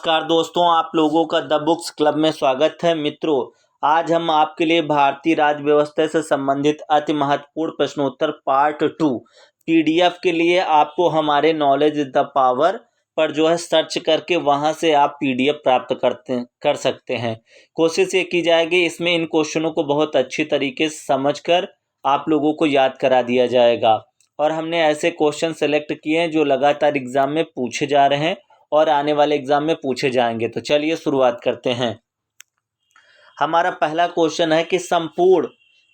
नमस्कार दोस्तों, आप लोगों का द बुक्स क्लब में स्वागत है। मित्रों, आज हम आपके लिए भारतीय राज्य व्यवस्था से संबंधित अति महत्वपूर्ण प्रश्नोत्तर पार्ट 2 पीडीएफ के लिए आपको हमारे नॉलेज द पावर पर जो है सर्च करके वहां से आप पीडीएफ प्राप्त कर सकते हैं। कोशिश ये की जाएगी इसमें इन क्वेश्चनों को बहुत अच्छी तरीके से समझकर आप लोगों को याद करा दिया जाएगा। और हमने ऐसे क्वेश्चन सेलेक्ट किए हैं जो लगातार एग्जाम में पूछे जा रहे हैं और आने वाले एग्जाम में पूछे जाएंगे। तो चलिए शुरुआत करते हैं। हमारा पहला क्वेश्चन है कि संपूर्ण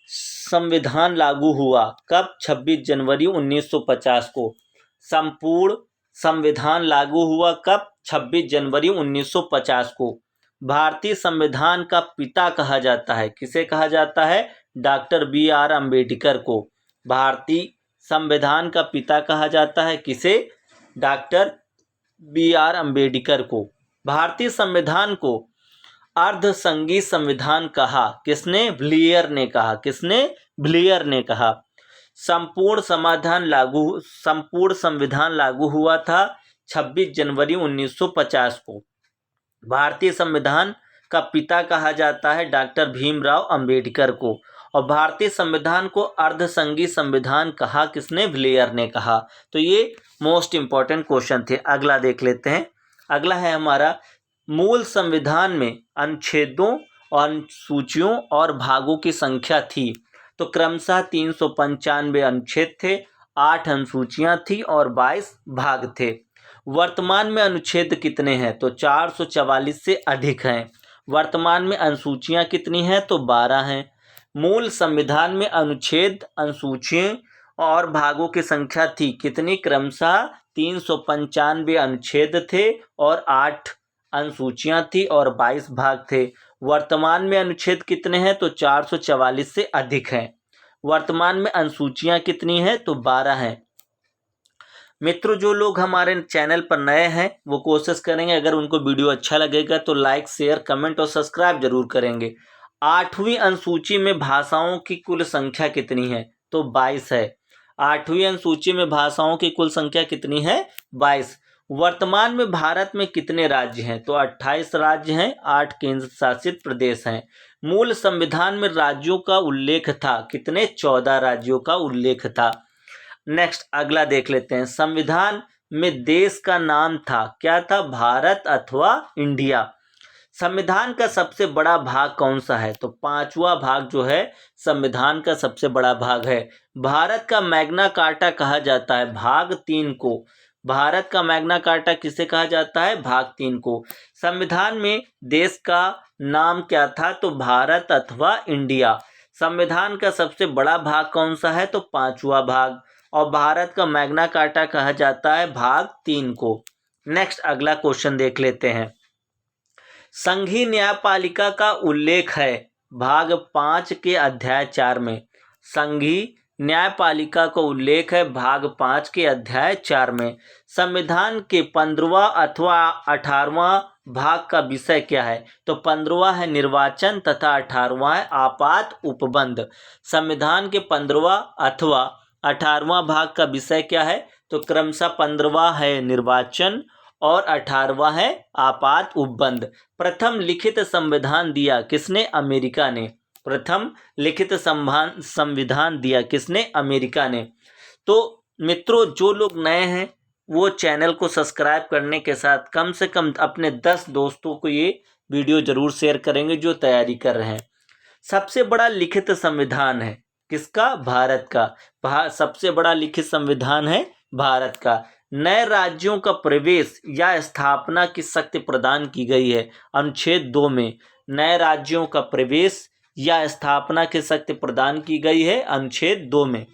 संविधान लागू हुआ कब? 26 जनवरी 1950 को। संपूर्ण संविधान लागू हुआ कब? 26 जनवरी 1950 को। भारतीय संविधान का पिता कहा जाता है, किसे कहा जाता है? Doctor B R. अम्बेडकर को। भारतीय संविधान का पिता कहा जाता है किसे? Doctor B R. अम्बेडकर को। भारतीय संविधान को अर्धसंघीय संविधान कहा, किसने? ब्लेयर ने कहा। किसने? ब्लेयर ने कहा। संपूर्ण संविधान लागू हुआ था 26 जनवरी 1950 को। भारतीय संविधान का पिता कहा जाता है डॉक्टर भीमराव अंबेडकर को। और भारतीय संविधान को अर्धसंघीय संविधान कहा किसने? ब्लेयर ने कहा। तो ये मोस्ट इम्पॉर्टेंट क्वेश्चन थे। अगला देख लेते हैं। अगला है हमारा, मूल संविधान में अनुच्छेदों और अनुसूचियों और भागों की संख्या थी। तो क्रमशः 395 अनुच्छेद थे, 8 अनुसूचियां थी और 22 भाग थे। वर्तमान में अनुच्छेद कितने हैं? तो 444 से अधिक हैं। वर्तमान में अनुसूचियां कितनी हैं? तो 12 हैं। मूल संविधान में अनुच्छेद, अनुसूचियां और भागों की संख्या थी कितनी? क्रमशः 395 अनुच्छेद थे और 8 अनुसूचियां थी और 22 भाग थे। वर्तमान में अनुच्छेद कितने हैं? तो 444 से अधिक हैं। वर्तमान में अनुसूचियां कितनी हैं? तो 12 हैं। मित्रों, जो लोग हमारे चैनल पर नए हैं वो कोशिश करेंगे, अगर उनको वीडियो अच्छा लगेगा तो लाइक, शेयर, कमेंट और सब्सक्राइब जरूर करेंगे। 8वीं अनुसूची में भाषाओं की कुल संख्या कितनी है? तो 22 है। 8वीं अनुसूची में भाषाओं की कुल संख्या कितनी है? 22। वर्तमान में भारत में कितने राज्य हैं? तो 28 राज्य हैं, 8 केंद्र शासित प्रदेश हैं। मूल संविधान में राज्यों का उल्लेख था कितने? 14 राज्यों का उल्लेख था। नेक्स्ट अगला देख लेते हैं। संविधान में देश का नाम था, क्या था? भारत अथवा इंडिया। संविधान का सबसे बड़ा भाग कौन सा है? तो 5वां भाग जो है संविधान का सबसे बड़ा भाग है। भारत का मैग्ना कार्टा कहा जाता है भाग 3 को। भारत का मैग्ना कार्टा किसे कहा जाता है? भाग 3 को। संविधान में देश का नाम क्या था? तो भारत अथवा इंडिया। संविधान का सबसे बड़ा भाग कौन सा है? तो 5वां भाग। और भारत का मैग्ना कार्टा कहा जाता है भाग 3 को। नेक्स्ट अगला क्वेश्चन देख लेते हैं। संघीय न्यायपालिका का उल्लेख है भाग 5 के अध्याय 4 में। संघीय न्यायपालिका का उल्लेख है भाग 5 के अध्याय 4 में। संविधान के 15वां अथवा 18वां भाग का विषय क्या है? तो 15वां है निर्वाचन तथा 18वां है आपात उपबंध। संविधान के 15वां अथवा 18वां भाग का विषय क्या है? तो क्रमशः 15वां है निर्वाचन और 18वां है आपात उपबंध। प्रथम लिखित संविधान दिया किसने? अमेरिका ने। प्रथम लिखित संविधान दिया किसने? अमेरिका ने। तो मित्रों, जो लोग नए हैं वो चैनल को सब्सक्राइब करने के साथ कम से कम अपने 10 दोस्तों को ये वीडियो जरूर शेयर करेंगे जो तैयारी कर रहे हैं। सबसे बड़ा लिखित संविधान है किसका? भारत का। सबसे बड़ा लिखित संविधान है भारत का। नए राज्यों का प्रवेश या स्थापना की शक्ति प्रदान की गई है अनुच्छेद 2 में। नए राज्यों का प्रवेश या स्थापना की शक्ति प्रदान की गई है अनुच्छेद 2 में।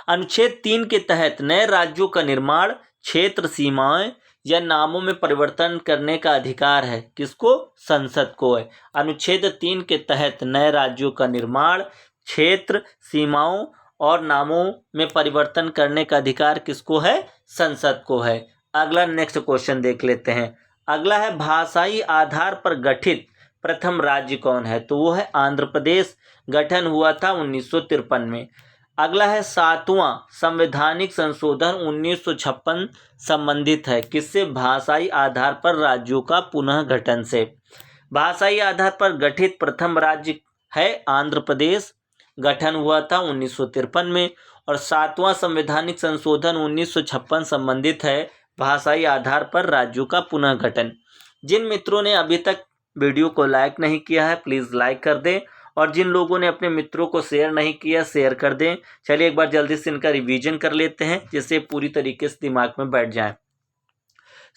अनुच्छेद 3 के तहत नए राज्यों का निर्माण, क्षेत्र सीमाएं या नामों में परिवर्तन करने का अधिकार है किसको? संसद को है। अनुच्छेद 3 के तहत नए राज्यों का निर्माण, क्षेत्र सीमाओं और नामों में परिवर्तन करने का अधिकार किसको है? संसद को है। अगला नेक्स्ट क्वेश्चन देख लेते हैं। अगला है, भाषाई आधार पर गठित प्रथम राज्य कौन है? तो वो है आंध्र प्रदेश। गठन हुआ था 1953 में। अगला है 7वां संवैधानिक संशोधन 1956 संबंधित है किससे? भाषाई आधार पर राज्यों का पुनः गठन से। भाषाई आधार पर गठित प्रथम राज्य है आंध्र प्रदेश, गठन हुआ था 1953 में। और 7वां संवैधानिक संशोधन 1956 संबंधित है भाषाई आधार पर राज्यों का पुनः गठन। जिन मित्रों ने अभी तक वीडियो को लाइक नहीं किया है प्लीज़ लाइक कर दें, और जिन लोगों ने अपने मित्रों को शेयर नहीं किया शेयर कर दें। चलिए एक बार जल्दी से इनका रिवीजन कर लेते हैं जिससे पूरी तरीके से दिमाग में बैठ जाए।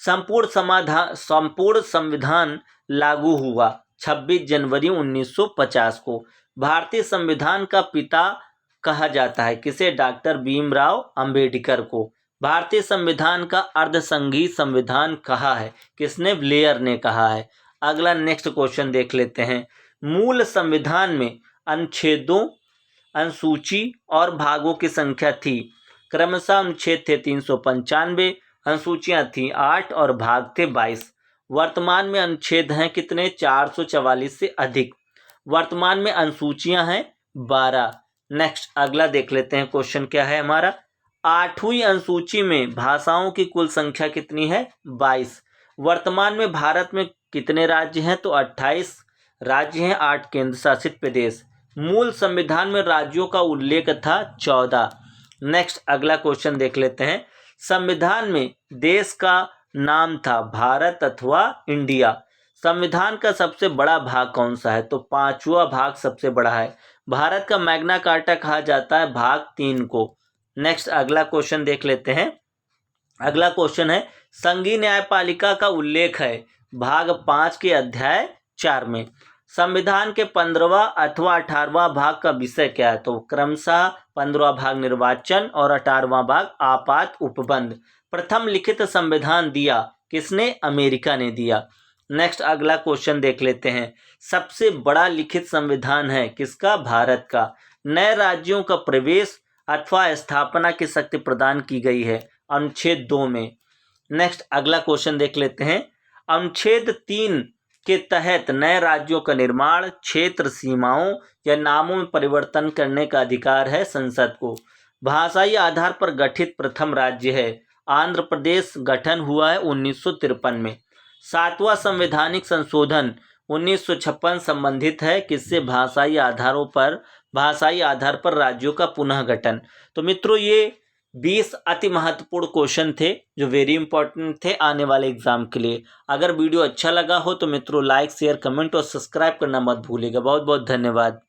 संपूर्ण संविधान लागू हुआ 26 जनवरी 1950 को। भारतीय संविधान का पिता कहा जाता है किसे? डॉक्टर भीमराव अंबेडकर को। भारतीय संविधान का अर्धसंघीय संविधान कहा है किसने? ब्लेयर ने कहा है। अगला नेक्स्ट क्वेश्चन देख लेते हैं। मूल संविधान में अनुच्छेदों, अनुसूची और भागों की संख्या थी क्रमशः अनुच्छेद थे 395, अनुसूचियां थी 8 और भाग थे 22। वर्तमान में अनुच्छेद हैं कितने? 444 से अधिक। वर्तमान में अनुसूचियां हैं 12। नेक्स्ट अगला देख लेते हैं क्वेश्चन क्या है हमारा। 8वीं अनुसूची में भाषाओं की कुल संख्या कितनी है? 22। वर्तमान में भारत में कितने राज्य हैं? तो 28 राज्य हैं, 8 केंद्र शासित प्रदेश। मूल संविधान में राज्यों का उल्लेख था 14। नेक्स्ट अगला क्वेश्चन देख लेते हैं। संविधान में देश का नाम था भारत अथवा इंडिया। संविधान का सबसे बड़ा भाग कौन सा है? तो 5वां भाग सबसे बड़ा है। भारत का मैग्ना कार्टा कहा जाता है भाग 3 को। नेक्स्ट अगला क्वेश्चन देख लेते हैं। अगला क्वेश्चन है संघीय न्यायपालिका का उल्लेख है भाग 5 के अध्याय 4 में। संविधान के 15वां अथवा 18वां भाग का विषय क्या है? तो क्रमशः 15वां भाग निर्वाचन और 18वां भाग आपात उपबंध। प्रथम लिखित संविधान दिया किसने? अमेरिका ने दिया। नेक्स्ट अगला क्वेश्चन देख लेते हैं। सबसे बड़ा लिखित संविधान है किसका? भारत का। नए राज्यों का प्रवेश अथवा स्थापना की शक्ति प्रदान की गई है अनुच्छेद 2 में। नेक्स्ट अगला क्वेश्चन देख लेते हैं। अनुच्छेद 3 के तहत नए राज्यों का निर्माण, क्षेत्र सीमाओं या नामों में परिवर्तन करने का अधिकार है संसद को। भाषाई आधार पर गठित प्रथम राज्य है आंध्र प्रदेश, गठन हुआ है 1953 में। 7वां संवैधानिक संशोधन 1956 संबंधित है किससे? भाषाई आधार पर राज्यों का पुनः गठन। तो मित्रों ये 20 अति महत्वपूर्ण क्वेश्चन थे जो वेरी इंपॉर्टेंट थे आने वाले एग्जाम के लिए। अगर वीडियो अच्छा लगा हो तो मित्रों लाइक, शेयर, कमेंट और सब्सक्राइब करना मत भूलिएगा। बहुत बहुत धन्यवाद।